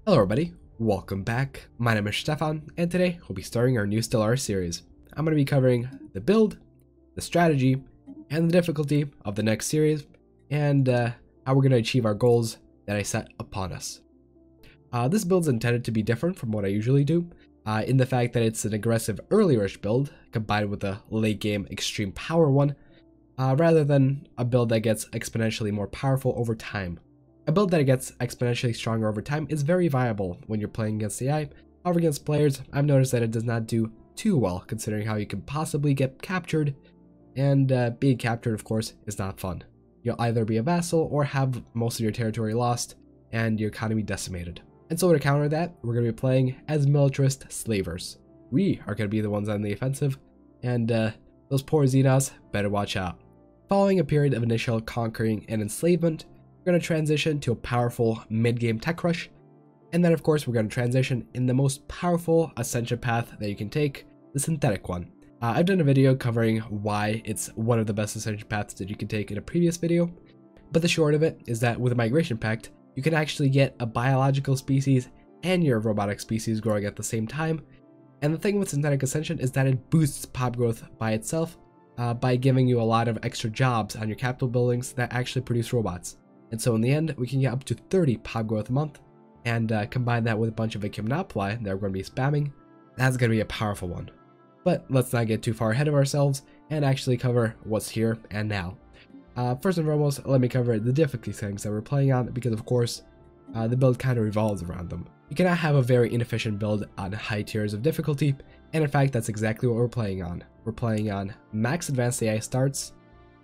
Hello everybody, welcome back. My name is Stefan, and today we'll be starting our new Stellaris series. I'm going to be covering the build, the strategy, and the difficulty of the next series, and how we're going to achieve our goals that I set upon us. This build is intended to be different from what I usually do, in the fact that it's an aggressive early-ish build, combined with a late-game extreme power one, rather than a build that gets exponentially more powerful over time. A build that gets exponentially stronger over time is very viable when you're playing against AI. However, against players, I've noticed that it does not do too well, considering how you can possibly get captured, and being captured, of course, is not fun. You'll either be a vassal or have most of your territory lost and your economy decimated. And so to counter that, we're going to be playing as militarist slavers. We are going to be the ones on the offensive, and those poor Xenos better watch out. Following a period of initial conquering and enslavement, we're going to transition to a powerful mid-game tech rush, and then of course we're going to transition in the most powerful ascension path that you can take, the synthetic one. I've done a video covering why it's one of the best ascension paths that you can take in a previous video, but the short of it is that with a migration pact, you can actually get a biological species and your robotic species growing at the same time, and the thing with synthetic ascension is that it boosts pop growth by itself by giving you a lot of extra jobs on your capital buildings that actually produce robots. And so in the end, we can get up to 30 pop growth a month, and combine that with a bunch of Echimnopoli that we're going to be spamming. That's going to be a powerful one. But let's not get too far ahead of ourselves and actually cover what's here and now. First and foremost, let me cover the difficulty settings that we're playing on, because of course, the build kind of revolves around them. You cannot have a very inefficient build on high tiers of difficulty, and in fact, that's exactly what we're playing on. We're playing on max advanced AI starts,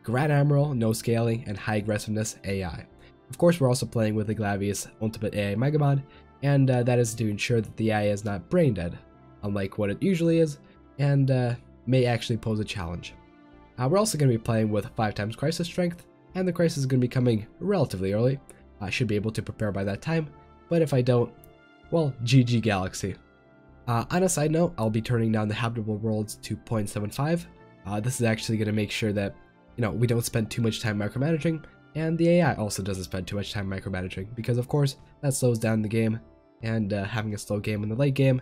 Grand Admiral, no scaling, and high aggressiveness AI. Of course, we're also playing with the Glavius Ultimate AI Megamod, and that is to ensure that the AI is not brain dead, unlike what it usually is, and may actually pose a challenge. We're also going to be playing with 5x Crisis Strength, and the Crisis is going to be coming relatively early. I should be able to prepare by that time, but if I don't, well, GG Galaxy. On a side note, I'll be turning down the habitable worlds to 0.75. This is actually going to make sure that, we don't spend too much time micromanaging, and the AI also doesn't spend too much time micromanaging, because of course, that slows down the game, and having a slow game in the late game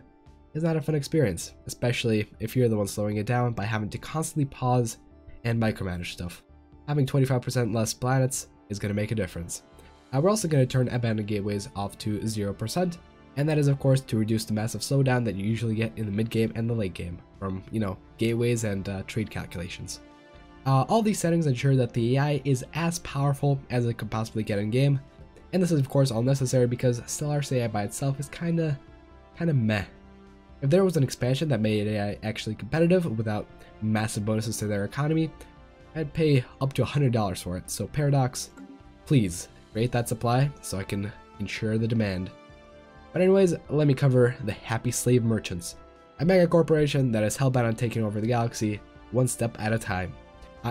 is not a fun experience, especially if you're the one slowing it down by having to constantly pause and micromanage stuff. Having 25% less planets is going to make a difference. We're also going to turn abandoned gateways off to 0%, and that is of course to reduce the massive slowdown that you usually get in the mid game and the late game from, gateways and trade calculations. All these settings ensure that the AI is as powerful as it could possibly get in game, and this is of course all necessary because Stellaris AI by itself is kinda meh. If there was an expansion that made AI actually competitive without massive bonuses to their economy, I'd pay up to $100 for it. So Paradox, please create that supply so I can ensure the demand. But anyways, let me cover the Happy Slave Merchants, a mega corporation that is hellbent on taking over the galaxy one step at a time.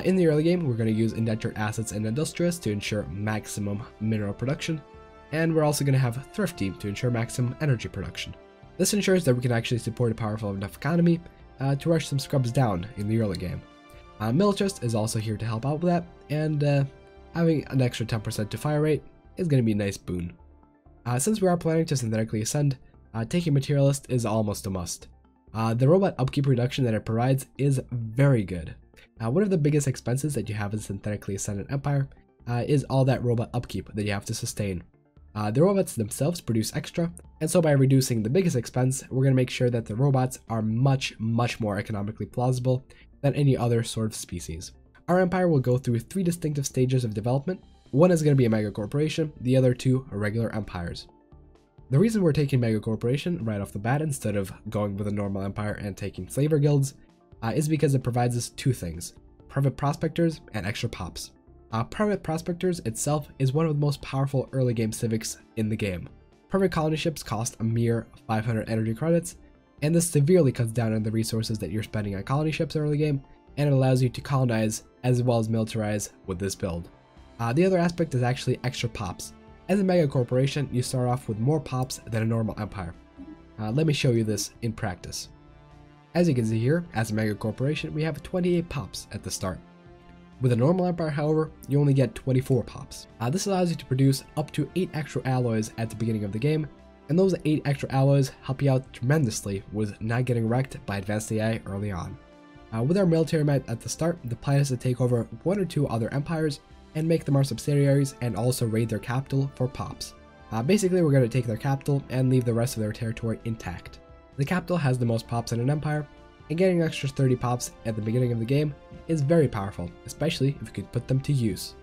In the early game, we're going to use indentured assets and industrious to ensure maximum mineral production, and we're also going to have thrifty to ensure maximum energy production. This ensures that we can actually support a powerful enough economy to rush some scrubs down in the early game. Militarist is also here to help out with that, and having an extra 10% to fire rate is going to be a nice boon. Since we are planning to synthetically ascend, taking materialist is almost a must. The robot upkeep reduction that it provides is very good. One of the biggest expenses that you have in synthetically ascendant empire is all that robot upkeep that you have to sustain. The robots themselves produce extra, and so by reducing the biggest expense, we're going to make sure that the robots are much more economically plausible than any other sort of species. Our empire will go through 3 distinctive stages of development. One is going to be a mega corporation, the other 2 are regular empires. The reason we're taking mega corporation right off the bat instead of going with a normal empire and taking slaver guilds is because it provides us 2 things: private prospectors and extra pops. Private prospectors itself is one of the most powerful early game civics in the game. Private colony ships cost a mere 500 energy credits, and this severely cuts down on the resources that you're spending on colony ships early game, and it allows you to colonize as well as militarize with this build. The other aspect is actually extra pops. As a mega corporation, you start off with more pops than a normal empire. Let me show you this in practice. As you can see here, as a mega corporation, we have 28 pops at the start. With a normal empire, however, you only get 24 pops. This allows you to produce up to 8 extra alloys at the beginning of the game, And those 8 extra alloys help you out tremendously with not getting wrecked by advanced AI early on. With our military might at the start, the plan is to take over 1 or 2 other empires and make them our subsidiaries and also raid their capital for pops. Basically, we're going to take their capital and leave the rest of their territory intact. The capital has the most pops in an empire, and getting an extra 30 pops at the beginning of the game is very powerful, especially if you can put them to use.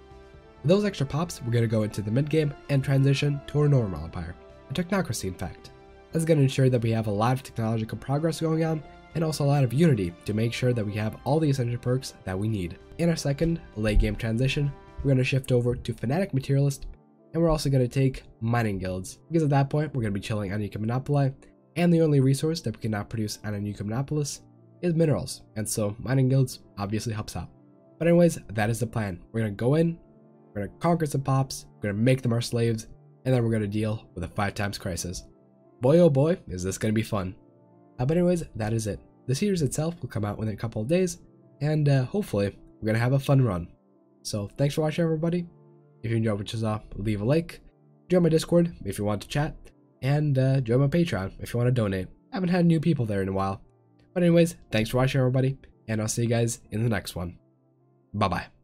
With those extra pops, we're going to go into the mid-game and transition to our normal empire, a technocracy in fact. That's going to ensure that we have a lot of technological progress going on, and also a lot of unity to make sure that we have all the essential perks that we need. In our second late game transition, we're going to shift over to Fanatic Materialist, and we're also going to take mining guilds, because at that point we're going to be chilling on Nuka Monopoly, and the only resource that we cannot produce on a Nuka Monopolis is minerals, and so mining guilds obviously helps out. But anyways, that is the plan. We're going to go in, we're going to conquer some pops, we're going to make them our slaves, and then we're going to deal with a 5x crisis. Boy oh boy, is this going to be fun. But anyways, that is it. The series itself will come out within a couple of days, and hopefully we're going to have a fun run. So thanks for watching everybody. If you enjoyed what you saw, leave a like, join my Discord if you want to chat, and join my Patreon if you want to donate. I haven't had new people there in a while. But anyways, thanks for watching everybody, and I'll see you guys in the next one. Bye bye.